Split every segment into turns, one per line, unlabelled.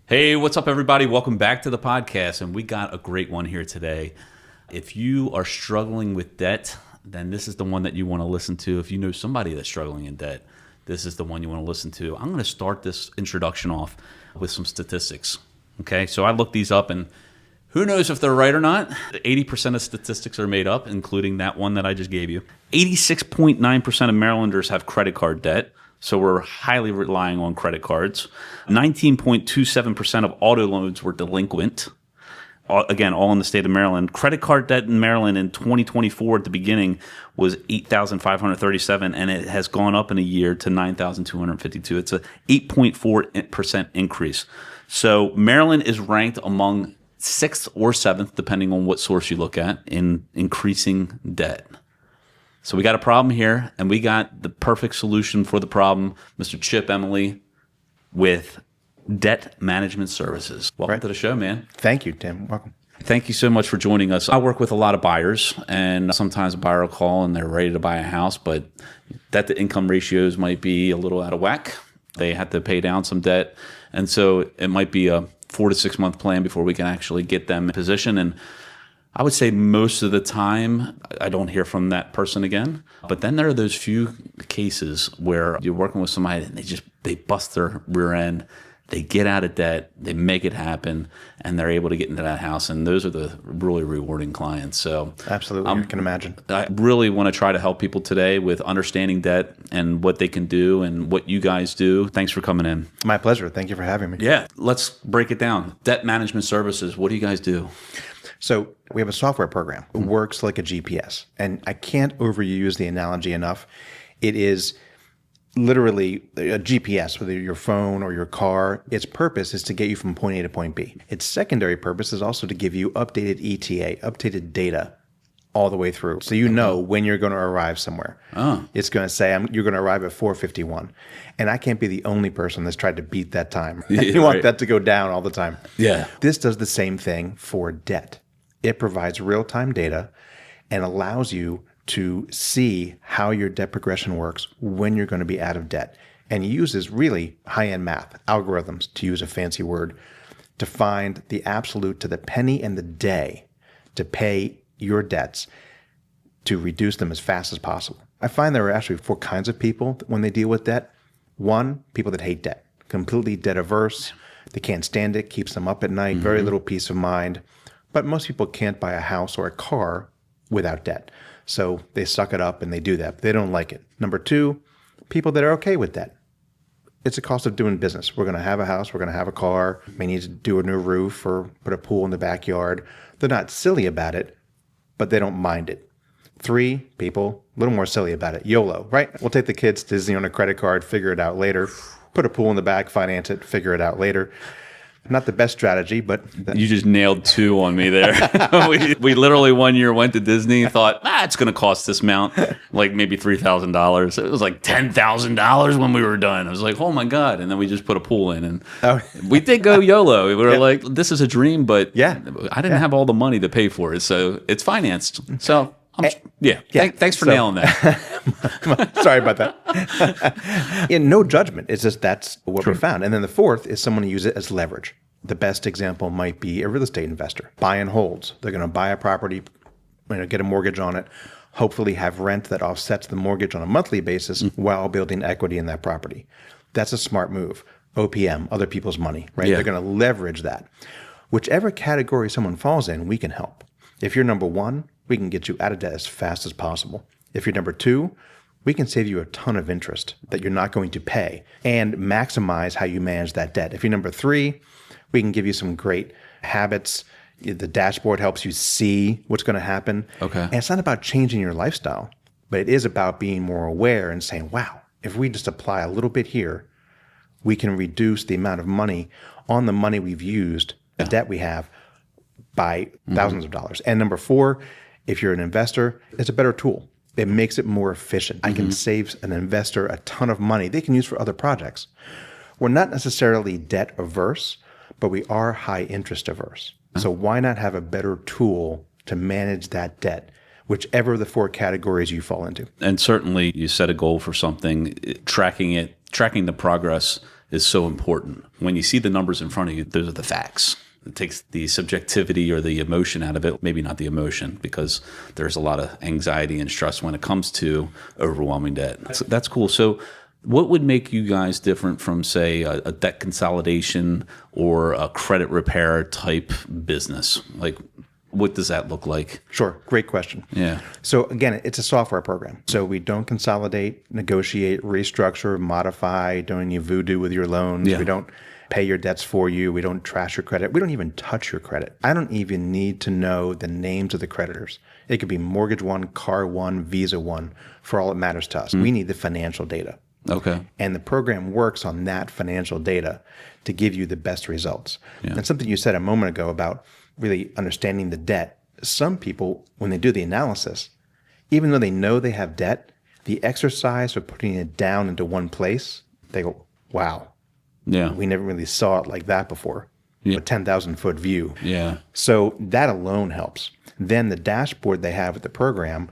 Hey, what's up, everybody? Welcome back to the podcast, and we got a great one here today. If you are struggling with debt, then this is the one that you want to listen to. If you know somebody that's struggling in debt, this is the one you want to listen to. I'm going to start this introduction off with some statistics. Okay, so I looked these up, and who knows if they're right or not? 80% of statistics are made up, including that one that I just gave you. 86.9% of Marylanders have credit card debt. So we're highly relying on credit cards. 19.27% of auto loans were delinquent. Again, all in the state of Maryland. Credit card debt in Maryland in 2024 at the beginning was $8,537, and it has gone up in a year to $9,252. It's a 8.4% increase. So Maryland is ranked among 6th or 7th, depending on what source you look at, in increasing debt. So we got a problem here, and we got the perfect solution for the problem, Mr. Chip Emely, with Debt Management Services. Welcome to the show, man.
Thank you, Tim. Welcome.
Thank you so much for joining us. I work with a lot of buyers, and sometimes a buyer will call and they're ready to buy a house, but debt-to-income ratios might be a little out of whack. They have to pay down some debt, and so it might be a 4 to 6 month plan before we can actually get them in position. And I would say most of the time, I don't hear from that person again. But then there are those few cases where you're working with somebody and they bust their rear end, they get out of debt, they make it happen, and they're able to get into that house. And those are the really rewarding clients. So
absolutely, I can imagine.
I really want to try to help people today with understanding debt and what they can do and what you guys do. Thanks for coming in.
My pleasure. Thank you for having me.
Yeah, let's break it down. Debt Management Services, what do you guys do?
So we have a software program. It works like a GPS. And I can't overuse the analogy enough. It is literally a GPS, whether your phone or your car. Its purpose is to get you from point A to point B. Its secondary purpose is also to give you updated ETA, updated data all the way through. So you know when you're going to arrive somewhere. It's going to say you're going to arrive at 4:51. And I can't be the only person that's tried to beat that time. You want that to go down all the time.
Yeah.
This does the same thing for debt. It provides real-time data and allows you to see how your debt progression works when you're going to be out of debt, and uses really high-end math, algorithms, to use a fancy word, to find the absolute to the penny and the day to pay your debts, to reduce them as fast as possible. I find there are actually 4 kinds of people when they deal with debt. 1, people that hate debt, completely debt averse. They can't stand it, keeps them up at night, very little peace of mind. But most people can't buy a house or a car without debt. So they suck it up and they do that. But they don't like it. Number 2, people that are okay with debt. It's a cost of doing business. We're going to have a house. We're going to have a car. May need to do a new roof or put a pool in the backyard. They're not silly about it, but they don't mind it. 3, people a little more silly about it. YOLO, right? We'll take the kids to Disney on a credit card, figure it out later. Put a pool in the back, finance it, figure it out later. Not the best strategy, but
you just nailed 2 on me there. we literally one year went to Disney and thought, it's going to cost this amount, like maybe $3,000. It was like $10,000 when we were done. I was like, oh my God. And then we just put a pool in, and we did go YOLO. We were like, this is a dream, but I didn't have all the money to pay for it. So it's financed. So thanks for nailing that.
Sorry about that. No judgment. It's just that's what we found. And then the 4th is someone who uses it as leverage. The best example might be a real estate investor. Buy and holds. They're going to buy a property, get a mortgage on it, hopefully have rent that offsets the mortgage on a monthly basis while building equity in that property. That's a smart move. OPM, other people's money, right? Yeah. They're going to leverage that. Whichever category someone falls in, we can help. If you're number 1, we can get you out of debt as fast as possible. If you're number 2, we can save you a ton of interest that you're not going to pay and maximize how you manage that debt. If you're number 3, we can give you some great habits. The dashboard helps you see what's going to happen.
Okay.
And it's not about changing your lifestyle, but it is about being more aware and saying, wow, if we just apply a little bit here, we can reduce the amount of money on the money we've used, the debt we have, by thousands of dollars. And number 4, if you're an investor, it's a better tool. It makes it more efficient. I can save an investor a ton of money they can use for other projects. We're not necessarily debt averse, but we are high interest averse. So why not have a better tool to manage that debt, whichever of the 4 categories you fall into?
And certainly you set a goal for something, tracking the progress is so important. When you see the numbers in front of you, those are the facts. It takes the subjectivity or the emotion out of it. Maybe not the emotion, because there's a lot of anxiety and stress when it comes to overwhelming debt. That's cool. So what would make you guys different from, say, a debt consolidation or a credit repair type business? Like, what does that look like?
Sure. Great question.
Yeah.
So again, it's a software program. So we don't consolidate, negotiate, restructure, modify, don't any voodoo with your loans.
Yeah.
We don't pay your debts for you. We don't trash your credit. We don't even touch your credit. I don't even need to know the names of the creditors. It could be Mortgage One, Car One, Visa One, for all it matters to us. We need the financial data.
Okay.
And the program works on that financial data to give you the best results. Yeah. And something you said a moment ago about really understanding the debt. Some people, when they do the analysis, even though they know they have debt, the exercise of putting it down into one place, they go, wow,
yeah,
we never really saw it like that before. Yeah. A 10,000-foot view.
Yeah.
So that alone helps. Then the dashboard they have with the program,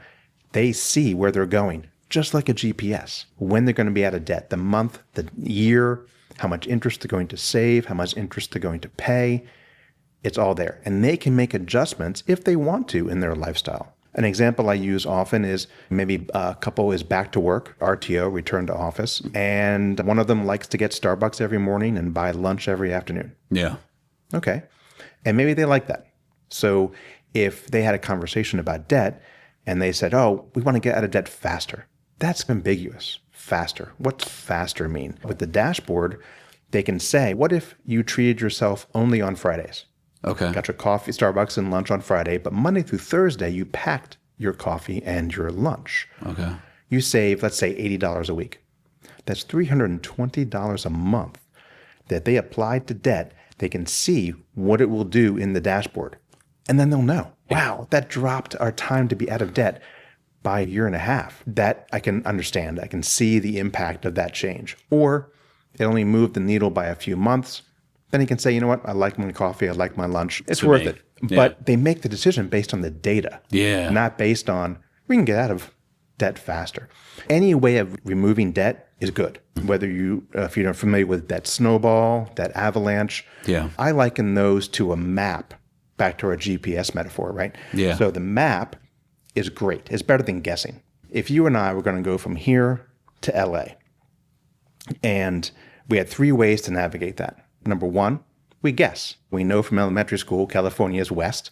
they see where they're going, just like a GPS, when they're going to be out of debt, the month, the year, how much interest they're going to save, how much interest they're going to pay. It's all there. And they can make adjustments if they want to in their lifestyle. An example I use often is maybe a couple is back to work, RTO, return to office, and one of them likes to get Starbucks every morning and buy lunch every afternoon.
Yeah.
Okay. And maybe they like that. So if they had a conversation about debt and they said, oh, we want to get out of debt faster, that's ambiguous. Faster. What's faster mean? With the dashboard, they can say, what if you treated yourself only on Fridays?
Okay.
Got your coffee, Starbucks, and lunch on Friday, but Monday through Thursday, you packed your coffee and your lunch.
Okay.
You save, let's say, $80 a week. That's $320 a month that they applied to debt. They can see what it will do in the dashboard. And then they'll know, wow, that dropped our time to be out of debt by a year and a half. That I can understand. I can see the impact of that change. Or it only moved the needle by a few months. Then he can say, you know what, I like my coffee, I like my lunch. It's worth it. Yeah. But they make the decision based on the data.
Yeah.
Not based on, we can get out of debt faster. Any way of removing debt is good. Whether if you're familiar with that snowball, that avalanche.
Yeah.
I liken those to a map, back to our GPS metaphor, right?
Yeah.
So the map is great. It's better than guessing. If you and I were going to go from here to LA, and we had 3 ways to navigate that. Number 1, we guess. We know from elementary school, California is west.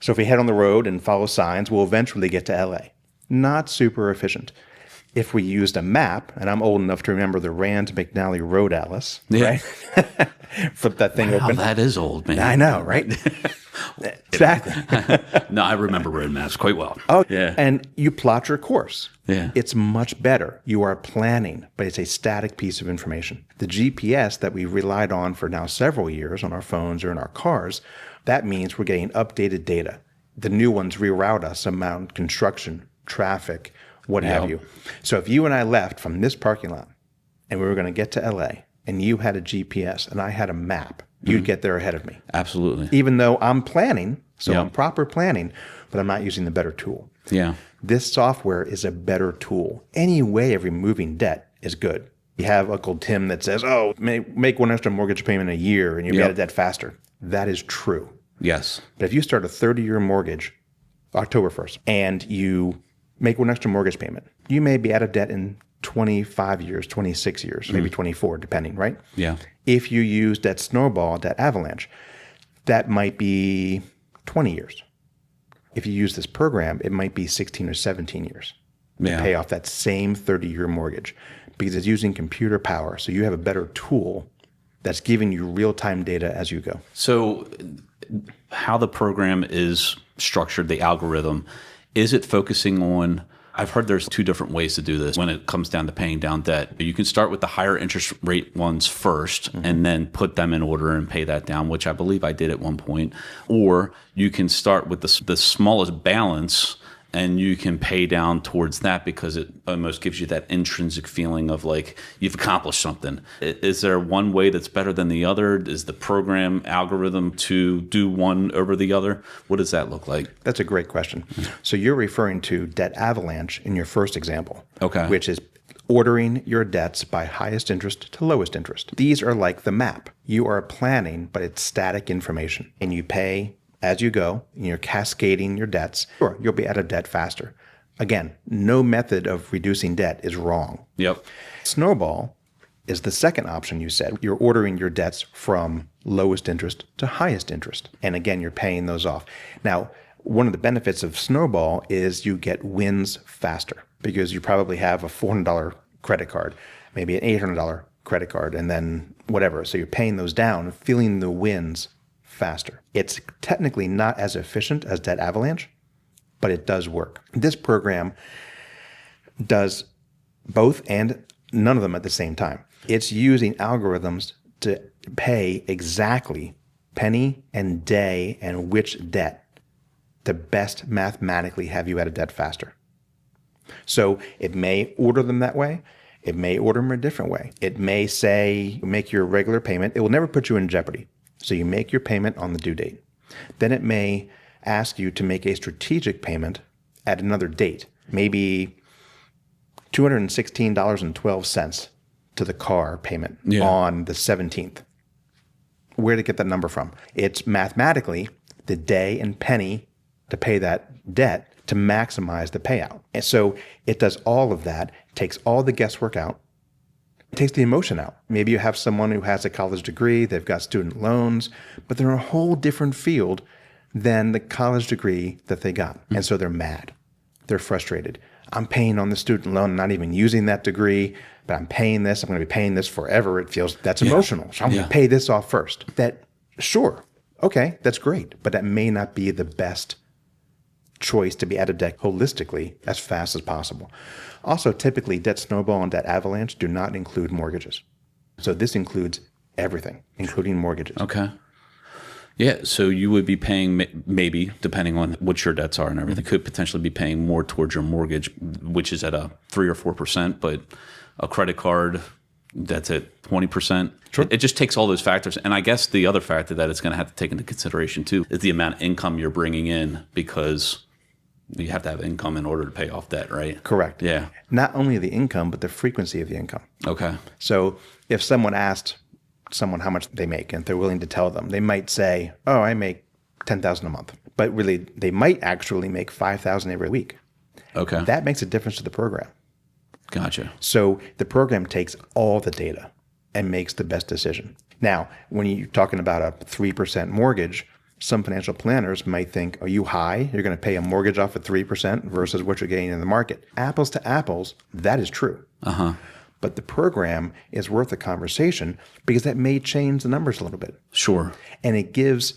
So if we head on the road and follow signs, we'll eventually get to LA. Not super efficient. If we used a map, and I'm old enough to remember the Rand McNally Road Atlas, right? Flip that thing open.
That is old, man.
I know, right? Exactly.
No, I remember road maps quite well.
Oh, yeah. And you plot your course.
Yeah.
It's much better. You are planning, but it's a static piece of information. The GPS that we've relied on for now several years on our phones or in our cars, that means we're getting updated data. The new ones reroute us around construction, traffic, what have you. So if you and I left from this parking lot and we were going to get to LA and you had a GPS and I had a map, you'd get there ahead of me.
Absolutely.
Even though I'm planning, so I'm proper planning, but I'm not using the better tool.
Yeah.
This software is a better tool. Any way of removing debt is good. You have Uncle Tim that says, oh, make one extra mortgage payment a year and you'll be out of debt faster. That is true.
Yes.
But if you start a 30-year mortgage October 1st and you make one extra mortgage payment, you may be out of debt in 25 years, 26 years, maybe 24, depending, right?
Yeah.
If you use that snowball, that avalanche, that might be 20 years. If you use this program, it might be 16 or 17 years to pay off that same 30-year mortgage because it's using computer power. So you have a better tool that's giving you real-time data as you go.
So how the program is structured, the algorithm, is it focusing on, I've heard there's 2 different ways to do this when it comes down to paying down debt. You can start with the higher interest rate ones first and then put them in order and pay that down, which I believe I did at one point. Or you can start with the smallest balance and you can pay down towards that because it almost gives you that intrinsic feeling of like you've accomplished something. Is there one way that's better than the other? Is the program algorithm to do one over the other? What does that look like?
That's a great question. So you're referring to debt avalanche in your first example,
Okay.
which is ordering your debts by highest interest to lowest interest. These are like the map. You are planning, but it's static information, and you pay as you go, and you're cascading your debts. Sure, you'll be out of debt faster. Again, no method of reducing debt is wrong.
Yep.
Snowball is the second option you said. You're ordering your debts from lowest interest to highest interest. And again, you're paying those off. Now, one of the benefits of Snowball is you get wins faster because you probably have a $400 credit card, maybe an $800 credit card, and then whatever. So you're paying those down, feeling the wins faster. It's technically not as efficient as debt avalanche, but it does work. This program does both and none of them at the same time. It's using algorithms to pay exactly penny and day and which debt to best mathematically have you out of debt faster. So it may order them that way. It may order them a different way. It may say, make your regular payment. It will never put you in jeopardy. So you make your payment on the due date. Then it may ask you to make a strategic payment at another date, maybe $216.12 to the car payment on the 17th. Where to get that number from? It's mathematically the day and penny to pay that debt to maximize the payout. And so it does all of that, takes all the guesswork out, takes the emotion out. Maybe you have someone who has a college degree, they've got student loans, but they're in a whole different field than the college degree that they got. And so they're mad. They're frustrated. I'm paying on the student loan, not even using that degree, but I'm paying this. I'm going to be paying this forever. It feels that's emotional. So I'm going to pay this off first. That, sure, okay, that's great, but that may not be the best choice to be out of debt holistically as fast as possible. Also, typically, debt snowball and debt avalanche do not include mortgages. So this includes everything, including mortgages.
Okay. Yeah, so you would be paying, maybe, depending on what your debts are and everything, could potentially be paying more towards your mortgage, which is at a 3 or 4%, but a credit card that's at 20%.
Sure.
It just takes all those factors. And I guess the other factor that it's going to have to take into consideration, too, is the amount of income you're bringing in, because you have to have income in order to pay off debt, right?
Correct.
Yeah.
Not only the income, but the frequency of the income.
Okay.
So if someone asked someone how much they make, and if they're willing to tell them, they might say, oh, I make $10,000 a month. But really, they might actually make $5,000 every week.
Okay.
That makes a difference to the program.
Gotcha.
So the program takes all the data and makes the best decision. Now, when you're talking about a 3% mortgage, some financial planners might think, are you high? You're going to pay a mortgage off at 3% versus what you're getting in the market. Apples to apples, that is true. Uh-huh. But the program is worth a conversation because that may change the numbers a little bit.
Sure.
And it gives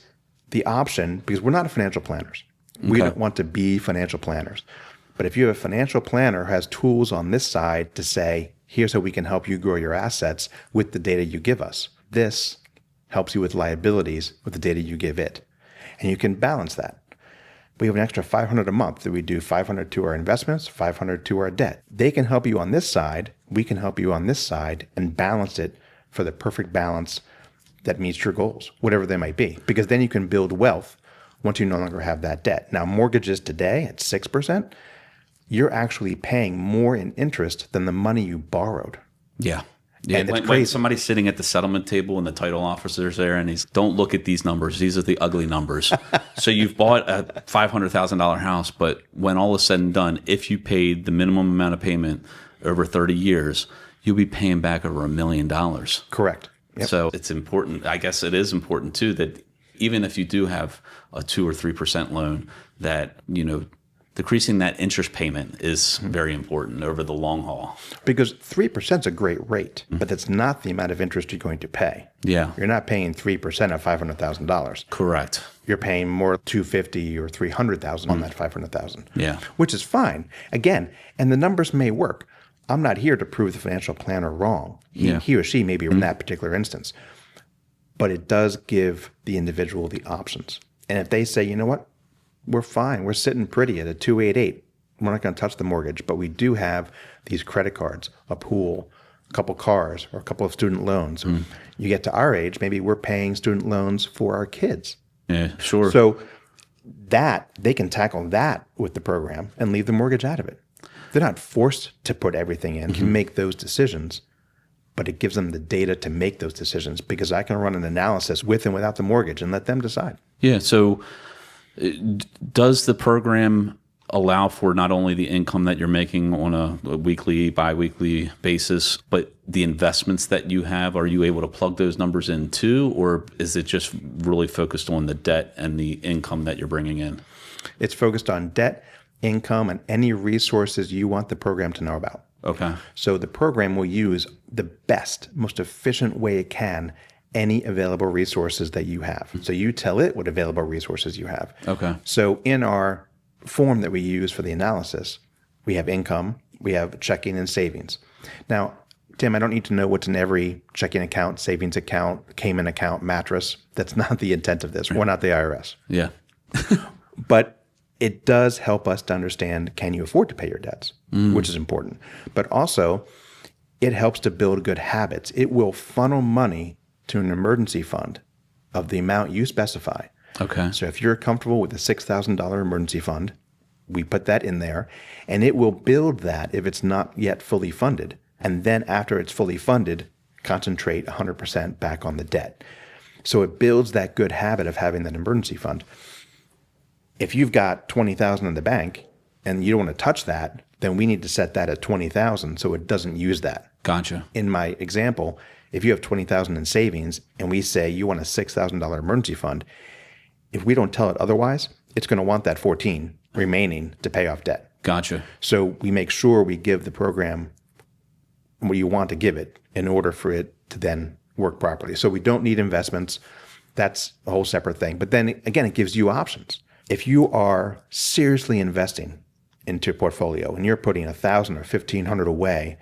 the option, because we're not financial planners. We don't want to be financial planners. But if you have a financial planner who has tools on this side to say, here's how we can help you grow your assets with the data you give us. This helps you with liabilities with the data you give it. And you can balance that. We have an extra $500 a month that we do $500 to our investments, $500 to our debt. They can help you on this side. We can help you on this side and balance it for the perfect balance that meets your goals, whatever they might be. Because then you can build wealth once you no longer have that debt. Now, mortgages today at 6%, you're actually paying more in interest than the money you borrowed.
Yeah. Yeah,
And
when somebody's sitting at the settlement table and the title officer's there and he's, don't look at these numbers. These are the ugly numbers. So you've bought a $500,000 house, but when all is said and done, if you paid the minimum amount of payment over 30 years, you'll be paying back over $1 million.
Correct. Yep.
So it's important. I guess it is important, too, that even if you do have a 2 or 3% loan, that, decreasing that interest payment is very important over the long haul.
Because 3% is a great rate, but that's not the amount of interest you're going to pay.
Yeah.
You're not paying 3% of $500,000.
Correct.
You're paying more $250,000 or $300,000 on that $500,000.
Yeah.
Which is fine. Again, and the numbers may work. I'm not here to prove the financial planner wrong. He or she may be in that particular instance. But it does give the individual the options. And if they say, you know what? We're fine. We're sitting pretty at a 288. we're not going to touch the mortgage, but we do have these credit cards, a pool, a couple cars, or a couple of student loans. You get to our age, maybe we're paying student loans for our kids.
Yeah, sure.
So that they can tackle that with the program and leave the mortgage out of it. They're not forced to put everything in, can make those decisions, but it gives them the data to make those decisions because I can run an analysis with and without the mortgage and let them decide.
Yeah. So does the program allow for not only the income that you're making on a weekly, bi-weekly basis, but the investments that you have? Are you able to plug those numbers in too, or is it just really focused on the debt and the income that you're bringing in?
It's focused on debt, income, and any resources you want the program to know about.
Okay.
So the program will use the best, most efficient way it can any available resources that you have. So you tell it what available resources you have.
Okay.
So in our form that we use for the analysis, we have income, we have checking and savings. Now, Tim, I don't need to know what's in every checking account, savings account, Cayman account, mattress. That's not the intent of this. We're not the IRS.
Yeah.
But it does help us to understand, can you afford to pay your debts, which is important. But also, it helps to build good habits. It will funnel money to an emergency fund of the amount you specify.
Okay.
So if you're comfortable with a $6,000 emergency fund, we put that in there, and it will build that if it's not yet fully funded. And then after it's fully funded, concentrate 100% back on the debt. So it builds that good habit of having that emergency fund. If you've got $20,000 in the bank and you don't want to touch that, then we need to set that at $20,000 so it doesn't use that.
Gotcha.
In my example, if you have $20,000 in savings and we say you want a $6,000 emergency fund, if we don't tell it otherwise, it's going to want that 14 remaining to pay off debt.
Gotcha.
So we make sure we give the program what you want to give it in order for it to then work properly. So we don't need investments. That's a whole separate thing. But then again, it gives you options. If you are seriously investing into your portfolio and you're putting $1,000 or $1,500 away,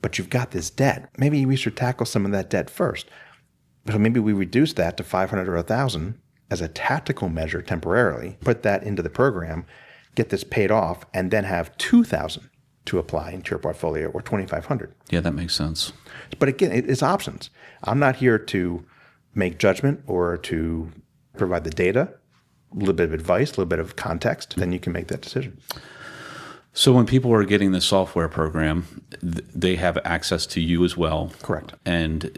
but you've got this debt, maybe we should tackle some of that debt first. So maybe we reduce that to $500 or $1,000 as a tactical measure temporarily, put that into the program, get this paid off, and then have $2,000 to apply into your portfolio or $2,500.
Yeah, that makes sense.
But again, it's options. I'm not here to make judgment or to provide the data, a little bit of advice, a little bit of context, then you can make that decision.
So when people are getting the software program, they have access to you as well.
Correct.
And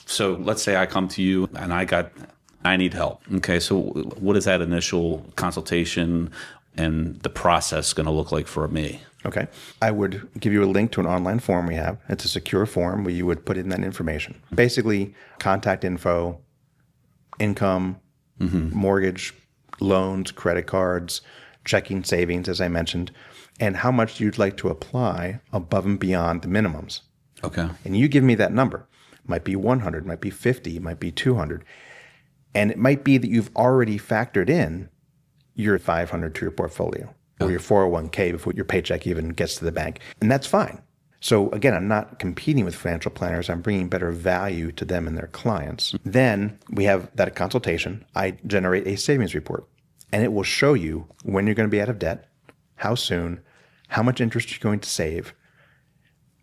so let's say I come to you and I need help. Okay, so what is that initial consultation and the process going to look like for me?
Okay. I would give you a link to an online form we have. It's a secure form where you would put in that information. Basically, contact info, income, mortgage, loans, credit cards, checking, savings, as I mentioned, and how much you'd like to apply above and beyond the minimums.
Okay.
And you give me that number. It might be 100, might be 50, might be 200. And it might be that you've already factored in your 500 to your portfolio or your 401k before your paycheck even gets to the bank. And that's fine. So again, I'm not competing with financial planners. I'm bringing better value to them and their clients. Then we have that consultation. I generate a savings report, and it will show you when you're going to be out of debt, how soon, how much interest you're going to save,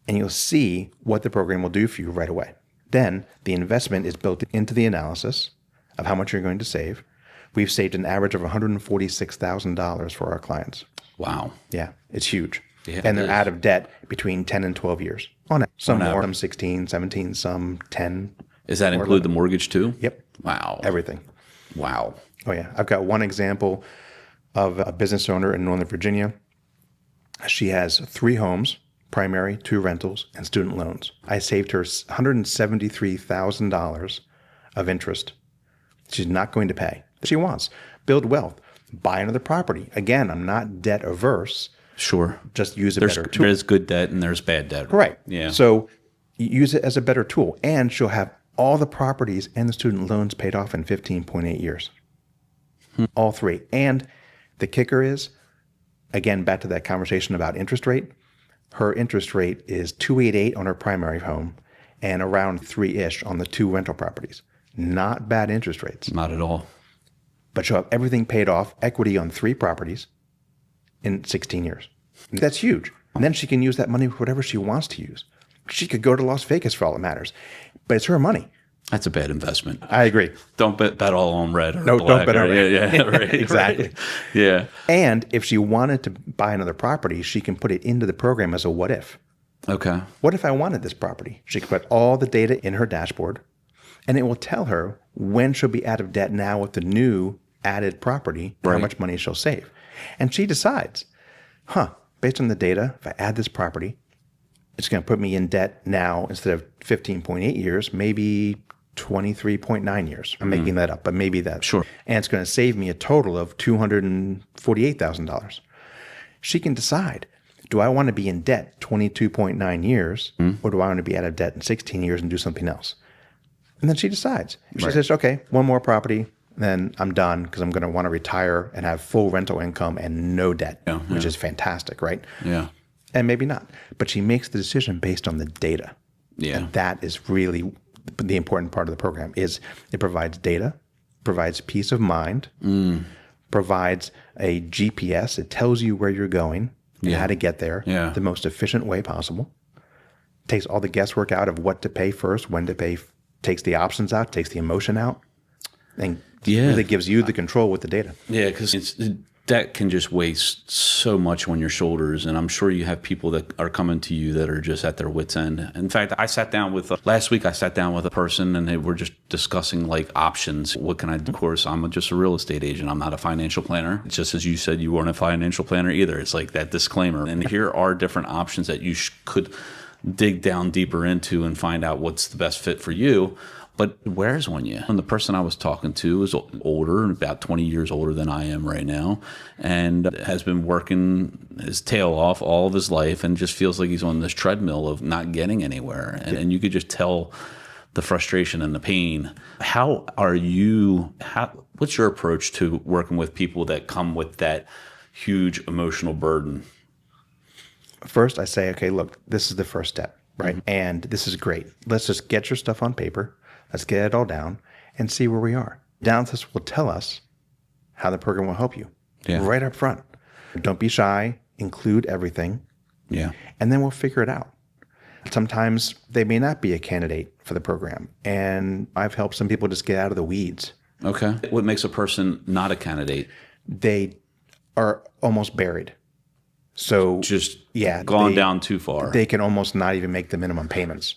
and you'll see what the program will do for you right away. Then the investment is built into the analysis of how much you're going to save. We've saved an average of $146,000 for our clients.
Wow.
Yeah, it's huge.
Yeah,
and they're out of debt between 10 and 12 years. Some more, some 16, 17, some 10.
Does that include the mortgage too?
Yep.
Wow.
Everything.
Wow.
Oh, yeah. I've got one example of a business owner in Northern Virginia. She has 3 homes, primary, 2 rentals, and student loans. I saved her $173,000 of interest. She's not going to pay. She wants. Build wealth. Buy another property. Again, I'm not debt averse.
Sure.
Just use a better tool.
There's good debt and there's bad debt.
Right.
Yeah.
So use it as a better tool. And she'll have all the properties and the student loans paid off in 15.8 years. All 3. And the kicker is, again, back to that conversation about interest rate. Her interest rate is 288 on her primary home and around 3-ish on the 2 rental properties. Not bad interest rates.
Not at all.
But she'll have everything paid off, equity on 3 properties, in 16 years. That's huge. And then she can use that money for whatever she wants to use. She could go to Las Vegas for all that matters. But it's her money.
That's a bad investment.
I agree.
Don't bet all on red or
No,
black.
don't bet on red.
Yeah, right.
Exactly.
Right. Yeah.
And if she wanted to buy another property, she can put it into the program as a what if.
Okay.
What if I wanted this property? She can put all the data in her dashboard, and it will tell her when she'll be out of debt now with the new added property, or how much money she'll save. And she decides, based on the data, if I add this property, it's going to put me in debt now instead of 15.8 years, maybe 23.9 years. I'm making that up, but maybe that.
Sure.
And it's going to save me a total of $248,000. She can decide, do I want to be in debt 22.9 years, or do I want to be out of debt in 16 years and do something else? And then she decides. If she says, okay, one more property, then I'm done because I'm going to want to retire and have full rental income and no debt, which is fantastic, right?
Yeah.
And maybe not. But she makes the decision based on the data.
Yeah.
And that is really the important part of the program is it provides data, provides peace of mind, provides a GPS. It tells you where you're going and how to get there the most efficient way possible. Takes all the guesswork out of what to pay first, when to pay, takes the options out, takes the emotion out, and really gives you the control with the data.
Yeah, because debt can just weigh so much on your shoulders, and I'm sure you have people that are coming to you that are just at their wits' end. In fact, last week I sat down with a person, and they were just discussing like options. What can I do? Of course, I'm just a real estate agent. I'm not a financial planner. It's just as you said, you weren't a financial planner either. It's like that disclaimer. And here are different options that you could dig down deeper into and find out what's the best fit for you. But it wears on you. And the person I was talking to is older, about 20 years older than I am right now, and has been working his tail off all of his life and just feels like he's on this treadmill of not getting anywhere. And you could just tell the frustration and the pain. What's your approach to working with people that come with that huge emotional burden?
First, I say, okay, look, this is the first step, right? And this is great. Let's just get your stuff on paper. Let's get it all down and see where we are. Analysis will tell us how the program will help you right up front. Don't be shy. Include everything.
Yeah.
And then we'll figure it out. Sometimes they may not be a candidate for the program. And I've helped some people just get out of the weeds.
Okay. What makes a person not a candidate?
They are almost buried. So
just gone down too far.
They can almost not even make the minimum payments.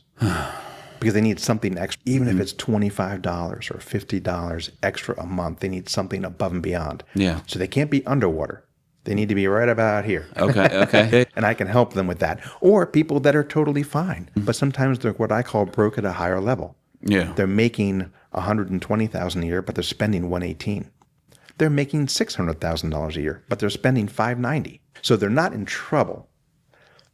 Because they need something extra, even if it's $25 or $50 extra a month, they need something above and beyond.
Yeah.
So they can't be underwater. They need to be right about here.
Okay.
And I can help them with that. Or people that are totally fine, but sometimes they're what I call broke at a higher level.
Yeah.
They're making $120,000 a year, but they're spending $118,000. They're making $600,000 a year, but they're spending $590,000. So they're not in trouble.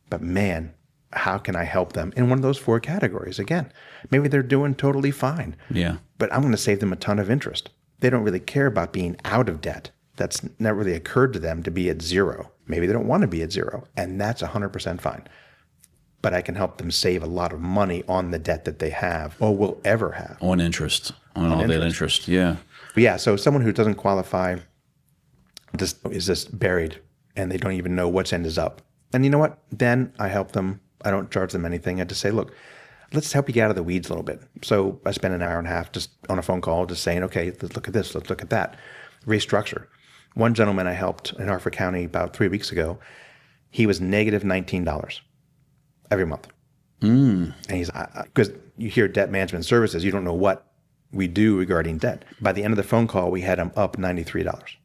But man, how can I help them in one of those four categories? Again, maybe they're doing totally fine.
Yeah.
But I'm going to save them a ton of interest. They don't really care about being out of debt. That's never really occurred to them to be at zero. Maybe they don't want to be at zero, and that's 100% fine. But I can help them save a lot of money on the debt that they have or will ever have.
On interest. On all that interest. Yeah.
But yeah, so someone who doesn't qualify is just buried, and they don't even know which end is up. And you know what? Then I help them. I don't charge them anything. I just say, look, let's help you get out of the weeds a little bit. So I spend an hour and a half just on a phone call just saying, okay, let's look at this, let's look at that. Restructure. One gentleman I helped in Harford County about 3 weeks ago, he was negative $19 every month. And he's, because you hear debt management services, you don't know what we do regarding debt. By the end of the phone call, we had him up $93.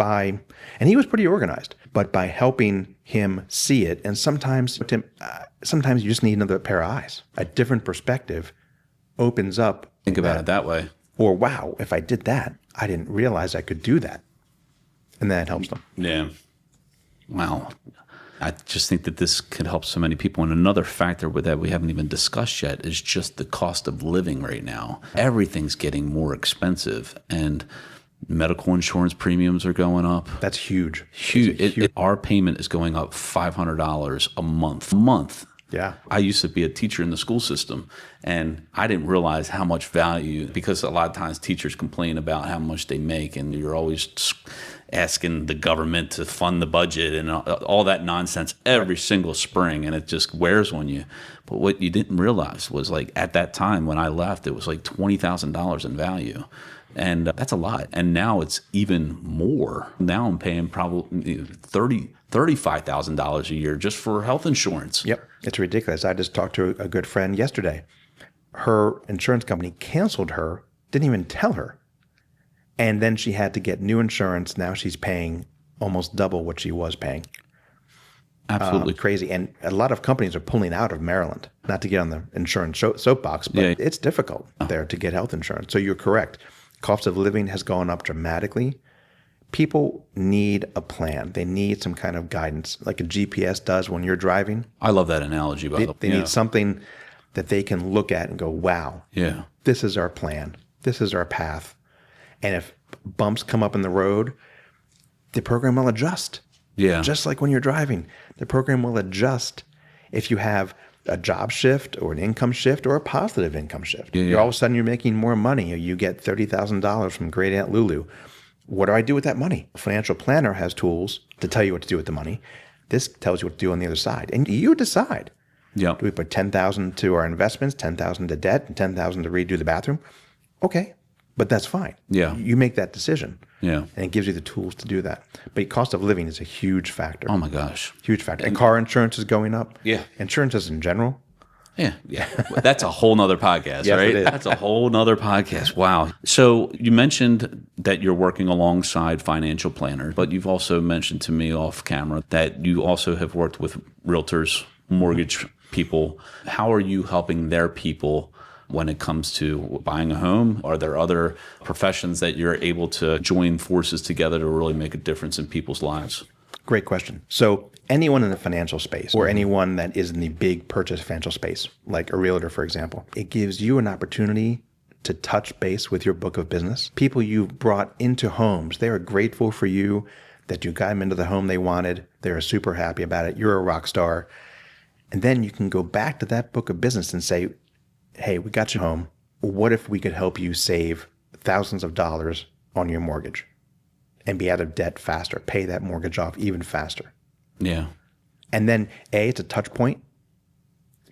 And he was pretty organized, but by helping him see it, and sometimes you just need another pair of eyes. A different perspective opens up.
Think about it that way.
Or, wow, if I did that, I didn't realize I could do that. And that helps them.
Yeah. Wow. I just think that this could help so many people. And another factor that we haven't even discussed yet is just the cost of living right now. Everything's getting more expensive, and medical insurance premiums are going up.
That's huge.
Huge. Our payment is going up $500 a month.
Yeah.
I used to be a teacher in the school system, and I didn't realize how much value, because a lot of times teachers complain about how much they make, and you're always, asking the government to fund the budget and all that nonsense every single spring, and it just wears on you. But what you didn't realize was, like, at that time when I left, it was like $20,000 in value. And that's a lot. And now it's even more. Now I'm paying probably $35,000 a year just for health insurance.
Yep. It's ridiculous. I just talked to a good friend yesterday. Her insurance company canceled her, didn't even tell her. And then she had to get new insurance. Now she's paying almost double what she was paying.
Absolutely
crazy. And a lot of companies are pulling out of Maryland. Not to get on the insurance soapbox, but it's difficult there to get health insurance. So you're correct. Cost of living has gone up dramatically. People need a plan. They need some kind of guidance, like a GPS does when you're driving.
I love that analogy, by the way.
They need something that they can look at and go, wow, this is our plan. This is our path. And if bumps come up in the road, the program will adjust.
Yeah.
Just like when you're driving, the program will adjust if you have a job shift or an income shift or a positive income shift.
Yeah.
All of a sudden you're making more money, or you get $30,000 from Great Aunt Lulu. What do I do with that money? A financial planner has tools to tell you what to do with the money. This tells you what to do on the other side. And you decide.
Yeah.
Do we put $10,000 to our investments, $10,000 to debt, and $10,000 to redo the bathroom? Okay, but that's fine.
Yeah.
You make that decision.
Yeah.
And it gives you the tools to do that. But cost of living is a huge factor.
Oh my gosh.
Huge factor. And car insurance is going up.
Yeah.
Insurances in general.
Yeah. That's a whole nother podcast,
Yes,
right?
it is.
That's a whole nother podcast. Wow. So you mentioned that you're working alongside financial planners, but you've also mentioned to me off camera that you also have worked with realtors, mortgage people. How are you helping their people when it comes to buying a home? Are there other professions that you're able to join forces together to really make a difference in people's lives?
Great question. So anyone in the financial space, or anyone that is in the big purchase financial space, like a realtor, for example, it gives you an opportunity to touch base with your book of business. People you've brought into homes, they are grateful for you that you got them into the home they wanted. They're super happy about it. You're a rock star. And then you can go back to that book of business and say, hey, we got you home. What if we could help you save thousands of dollars on your mortgage and be out of debt faster, pay that mortgage off even faster?
Yeah.
And then A, it's a touch point.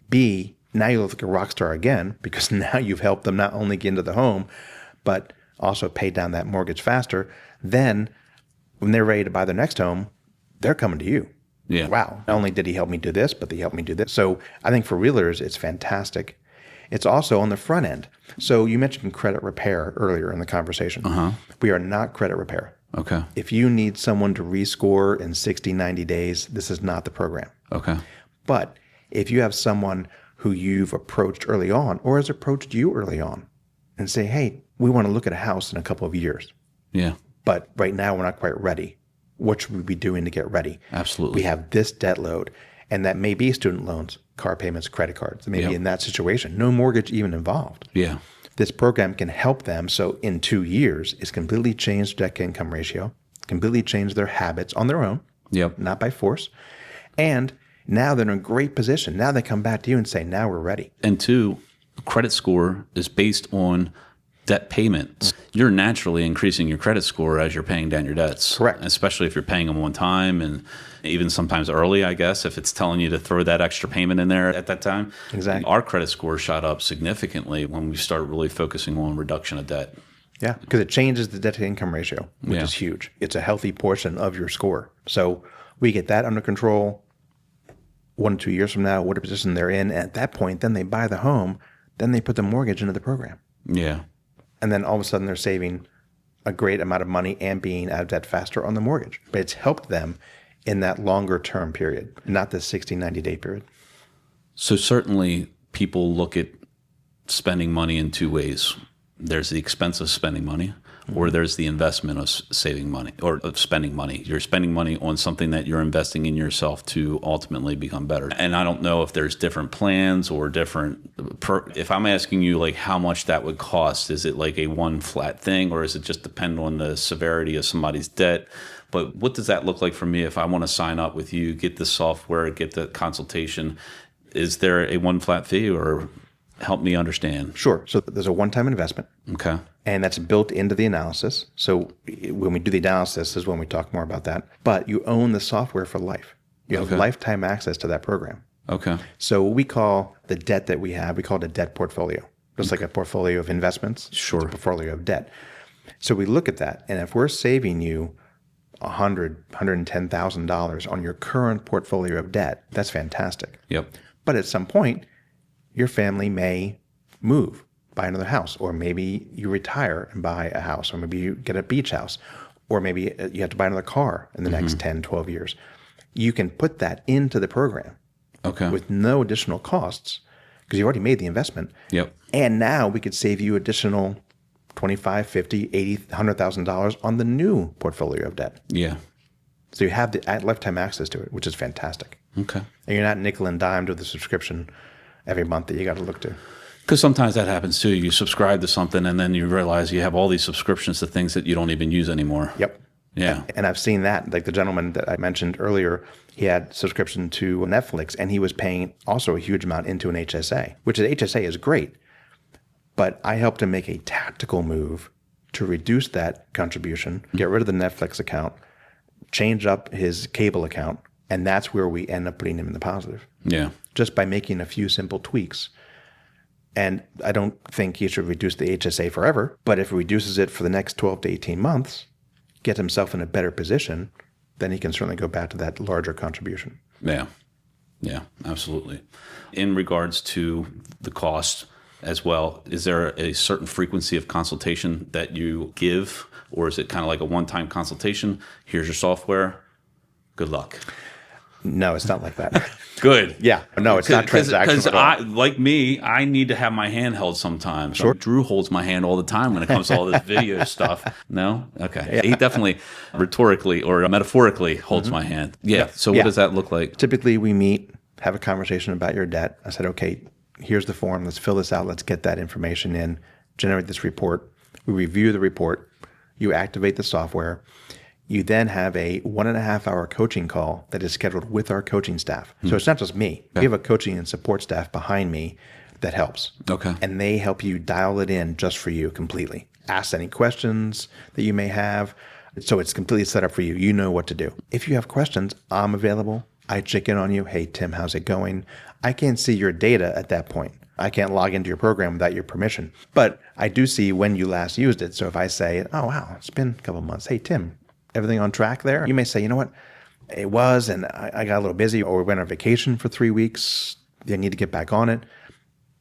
B, now you look like a rock star again, because now you've helped them not only get into the home, but also pay down that mortgage faster. Then when they're ready to buy their next home, they're coming to you.
Yeah.
Wow. Not only did he help me do this, but he helped me do this. So I think for realtors, it's fantastic. It's also on the front end. So you mentioned credit repair earlier in the conversation. We are not credit repair.
Okay.
If you need someone to rescore in 60, 90 days, this is not the program.
Okay.
But if you have someone who you've approached early on or has approached you early on and say, hey, we want to look at a house in a couple of years,
Yeah.
but right now we're not quite ready. What should we be doing to get ready?
Absolutely.
We have this debt load, and that may be student loans, car payments, credit cards. It may be in that situation. No mortgage even involved.
Yeah.
This program can help them. So in 2 years, it's completely changed debt to income ratio, completely changed their habits on their own,
Yep.
not by force. And now they're in a great position. Now they come back to you and say, now we're ready.
And two, credit score is based on debt payments. You're naturally increasing your credit score as you're paying down your debts.
Correct.
Especially if you're paying them on time, and even sometimes early, I guess, if it's telling you to throw that extra payment in there at that time.
Exactly.
Our credit score shot up significantly when we started really focusing on reduction of debt.
Yeah, because it changes the debt to income ratio, which
Yeah.
is huge. It's a healthy portion of your score. So we get that under control. 1 to 2 years from now, what position they're in. At that point, then they buy the home. Then they put the mortgage into the program.
Yeah.
And then all of a sudden they're saving a great amount of money and being out of debt faster on the mortgage. But it's helped them in that longer term period, not the 60, 90-day period.
So certainly people look at spending money in two ways. There's the expense of spending money, or there's the investment of saving money or of spending money. You're spending money on something that you're investing in yourself to ultimately become better. And I don't know if there's different plans or different, if I'm asking you like how much that would cost, is it like a one flat thing, or is it just depend on the severity of somebody's debt? But what does that look like for me if I want to sign up with you, get the software, get the consultation? Is there a one flat fee, or? Help me understand.
Sure. So there's a one-time investment.
Okay.
And that's built into the analysis. So when we do the analysis is when we talk more about that. But you own the software for life. You have lifetime access to that program.
Okay.
So we call the debt that we have, we call it a debt portfolio. Just like a portfolio of investments,
Sure.
it's a portfolio of debt. So we look at that, and if we're saving you $110,000 on your current portfolio of debt, that's fantastic.
Yep.
But at some point, your family may move, buy another house, or maybe you retire and buy a house, or maybe you get a beach house, or maybe you have to buy another car in the next 10, 12 years. You can put that into the program with no additional costs because you already made the investment.
Yep.
And now we could save you additional $25,000, $50,000, $80,000, $100,000 on the new portfolio of debt.
Yeah.
So you have the lifetime access to it, which is fantastic.
Okay.
And you're not nickel and dimed with a subscription every month that you got to look to.
Because sometimes that happens too. You subscribe to something and then you realize you have all these subscriptions to things that you don't even use anymore.
Yep.
Yeah.
And I've seen that. Like the gentleman that I mentioned earlier, he had subscription to Netflix and he was paying also a huge amount into an HSA, which the HSA is great. But I helped him make a tactical move to reduce that contribution, get rid of the Netflix account, change up his cable account, and that's where we end up putting him in the positive.
Yeah.
Just by making a few simple tweaks. And I don't think he should reduce the HSA forever, but if he reduces it for the next 12 to 18 months, get himself in a better position, then he can certainly go back to that larger contribution.
Yeah. Yeah, absolutely. In regards to the cost as well, is there a certain frequency of consultation that you give, or is it kind of like a one-time consultation? Here's your software. Good luck.
No, it's not like that.
Good.
Yeah. No, it's not transactional.
Because like me, I need to have my hand held sometimes.
Sure.
Drew holds my hand all the time when it comes to all this video stuff. No? Okay. Yeah. He definitely rhetorically or metaphorically holds my hand. Yeah. So what does that look like?
Typically, we meet, have a conversation about your debt. I said, okay, here's the form. Let's fill this out. Let's get that information in, generate this report. We review the report. You activate the software. You then have a 1.5-hour coaching call that is scheduled with our coaching staff. So it's not just me. We have a coaching and support staff behind me that helps.
Okay.
And they help you dial it in just for you completely. Ask any questions that you may have. So it's completely set up for you. You know what to do. If you have questions, I'm available. I check in on you. Hey, Tim, how's it going? I can't see your data at that point. I can't log into your program without your permission. But I do see when you last used it. So if I say, oh, wow, it's been a couple of months. Hey, Tim, everything on track there? You may say, you know what? It was, and I got a little busy, or we went on vacation for 3 weeks. I need to get back on it.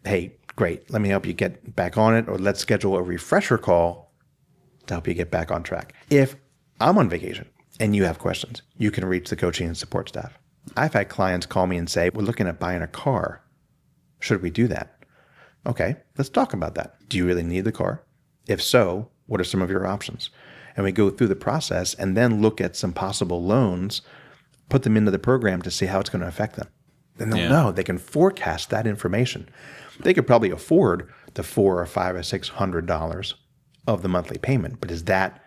Hey, great. Let me help you get back on it, or let's schedule a refresher call to help you get back on track. If I'm on vacation and you have questions, you can reach the coaching and support staff. I've had clients call me and say, we're looking at buying a car. Should we do that? Okay, let's talk about that. Do you really need the car? If so, what are some of your options? And we go through the process and then look at some possible loans, put them into the program to see how it's going to affect them. Then they'll know. They can forecast that information. They could probably afford the $400 or $500 or $600 of the monthly payment, but is that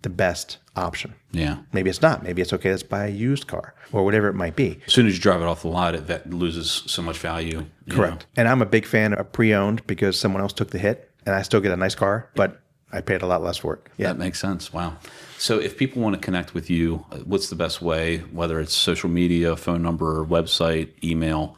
the best option?
Yeah.
Maybe it's not. Maybe it's okay, let's buy a used car or whatever it might be.
As soon as you drive it off the lot, that loses so much value.
Correct. And I'm a big fan of pre-owned because someone else took the hit and I still get a nice car, but I paid a lot less for it. Yeah.
That makes sense. Wow. So if people want to connect with you, what's the best way, whether it's social media, phone number, website, email?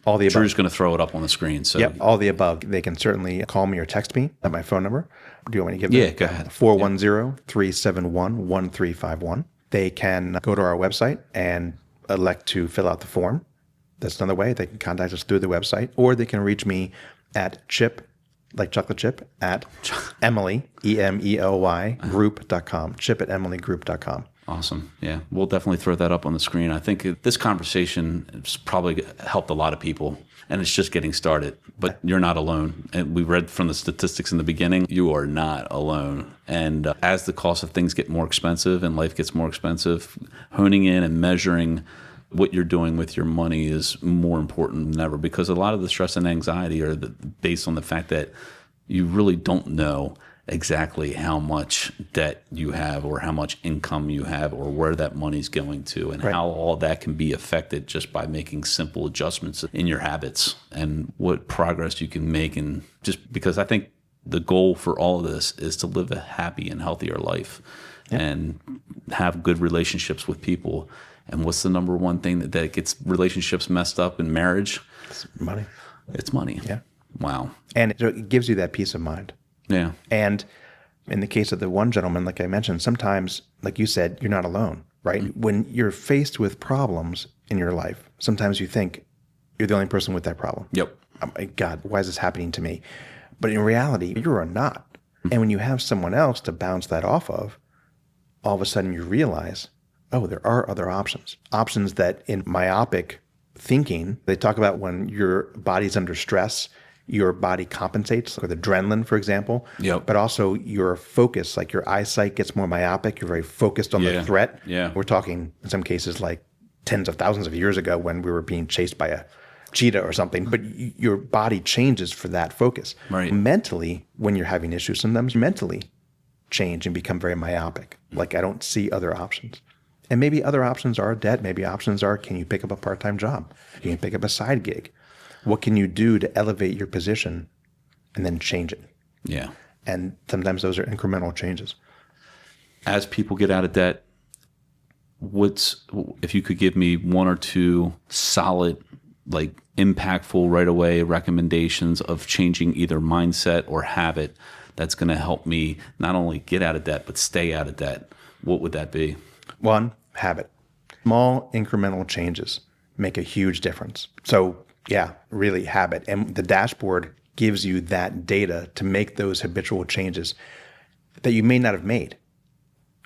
All the above.
Drew's going to throw it up on the screen. So
yep, all the above. They can certainly call me or text me at my phone number. Do you want me to give
them?
Yeah,
go ahead.
410-371-1351. They can go to our website and elect to fill out the form. That's another way. They can contact us through the website, or they can reach me at Chip, like chocolate chip, at Emely, EMELY, group.com, chip@emelygroup.com.
Awesome. Yeah, we'll definitely throw that up on the screen. I think this conversation has probably helped a lot of people, and it's just getting started. But you're not alone. And we read from the statistics in the beginning, you are not alone. And as the cost of things get more expensive and life gets more expensive, honing in and measuring what you're doing with your money is more important than ever, because a lot of the stress and anxiety are based on the fact that you really don't know. exactly how much debt you have or how much income you have or where that money's going to, and how all that can be affected just by making simple adjustments in your habits and what progress you can make. And just because I think the goal for all of this is to live a happy and healthier life and have good relationships with people. And what's the number one thing that gets relationships messed up in marriage?
It's money.
It's money.
Yeah.
Wow.
And it gives you that peace of mind.
Yeah.
And in the case of the one gentleman, like I mentioned, sometimes, like you said, you're not alone, right? Mm-hmm. When you're faced with problems in your life, sometimes you think you're the only person with that problem.
Yep.
Oh my God, why is this happening to me? But in reality, you are not. Mm-hmm. And when you have someone else to bounce that off of, all of a sudden you realize, oh, there are other options. Options that in myopic thinking, they talk about when your body's under stress, your body compensates, with adrenaline, for example.
Yep.
But also your focus, like your eyesight gets more myopic. You're very focused on the threat.
Yeah.
We're talking, in some cases, like tens of thousands of years ago when we were being chased by a cheetah or something. But your body changes for that focus.
Right.
Mentally, when you're having issues, sometimes you mentally change and become very myopic. Like, I don't see other options. And maybe other options are debt. Maybe options are, can you pick up a part-time job? Can you pick up a side gig? What can you do to elevate your position and then change it?
Yeah.
And sometimes those are incremental changes.
As people get out of debt, if you could give me one or two solid, like impactful right away recommendations of changing either mindset or habit that's going to help me not only get out of debt, but stay out of debt, what would that be?
One, habit. Small incremental changes make a huge difference. So yeah, really habit. And the dashboard gives you that data to make those habitual changes that you may not have made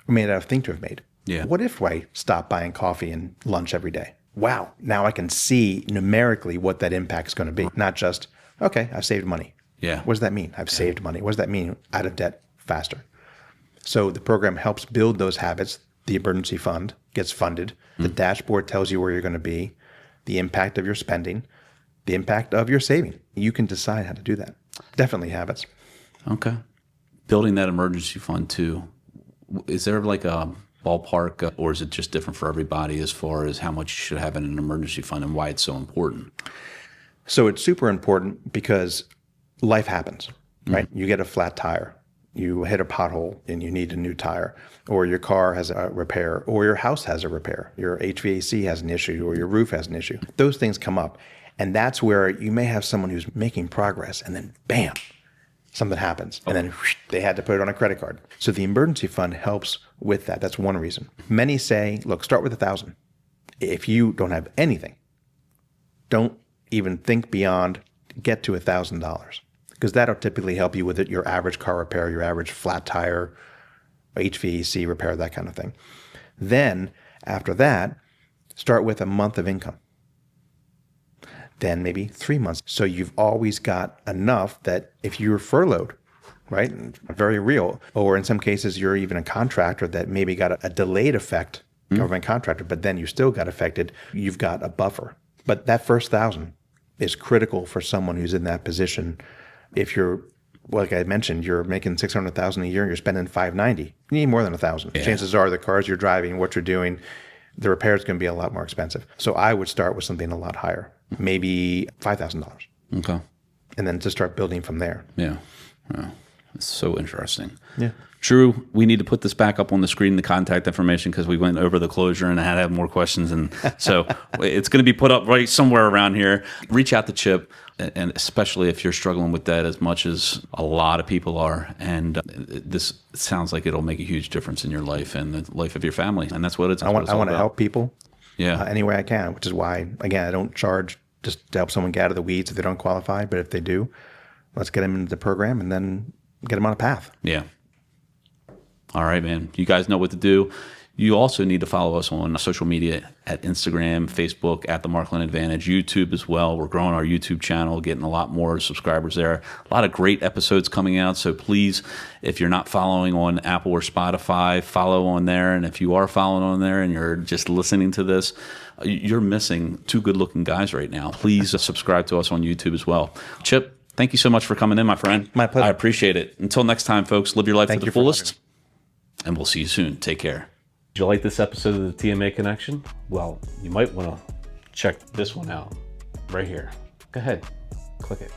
or may not have think to have made.
Yeah.
What if I stop buying coffee and lunch every day? Wow. Now I can see numerically what that impact is going to be. Not just, okay, I've saved money.
Yeah.
What does that mean? I've saved money. What does that mean? Out of debt faster. So the program helps build those habits. The emergency fund gets funded. The dashboard tells you where you're going to be, the impact of your spending, the impact of your saving. You can decide how to do that. Definitely habits.
Okay. Building that emergency fund too. Is there like a ballpark or is it just different for everybody as far as how much you should have in an emergency fund and why it's so important?
So it's super important because life happens, right? You get a flat tire. You hit a pothole and you need a new tire, or your car has a repair, or your house has a repair, your HVAC has an issue, or your roof has an issue. Those things come up. And that's where you may have someone who's making progress and then bam, something happens. And then whoosh, they had to put it on a credit card. So the emergency fund helps with that. That's one reason. Many say, look, start with $1,000. If you don't have anything, don't even think beyond, get to $1,000. Because that'll typically help you with it, your average car repair, your average flat tire, HVAC repair, that kind of thing. Then, after that, start with a month of income. Then maybe 3 months. So you've always got enough that if you're furloughed, right, very real, or in some cases you're even a contractor that maybe got a delayed effect, government contractor, but then you still got affected, you've got a buffer. But that first 1,000 is critical for someone who's in that position. If you're, like I mentioned, you're making $600,000 a year and you're spending $590, you need more than 1,000. Yeah. Chances are the cars you're driving, what you're doing, the repair is going to be a lot more expensive. So I would start with something a lot higher, maybe $5,000.
Okay.
And then to start building from there.
Yeah. Wow. That's so interesting.
Yeah.
Drew, we need to put this back up on the screen, the contact information, because we went over the closure and I had to have more questions. And so it's going to be put up right somewhere around here. Reach out to Chip, and especially if you're struggling with that as much as a lot of people are. And this sounds like it'll make a huge difference in your life and the life of your family. And that's what it's all about.
I want to help people any way I can, which is why, again, I don't charge just to help someone get out of the weeds if they don't qualify. But if they do, let's get them into the program and then get them on a path.
Yeah. All right, man. You guys know what to do. You also need to follow us on social media at Instagram, Facebook, at The Markland Advantage, YouTube as well. We're growing our YouTube channel, getting a lot more subscribers there. A lot of great episodes coming out. So please, if you're not following on Apple or Spotify, follow on there. And if you are following on there and you're just listening to this, you're missing two good-looking guys right now. Please subscribe to us on YouTube as well. Chip, Thank you so much for coming in, my friend.
My pleasure.
I appreciate it. Until next time, folks, live your life to the
you for having
fullest, and we'll see you soon. Take care.
Did you like this episode of the TMA Connection? Well, you might want to check this one out right here. Go ahead, click it.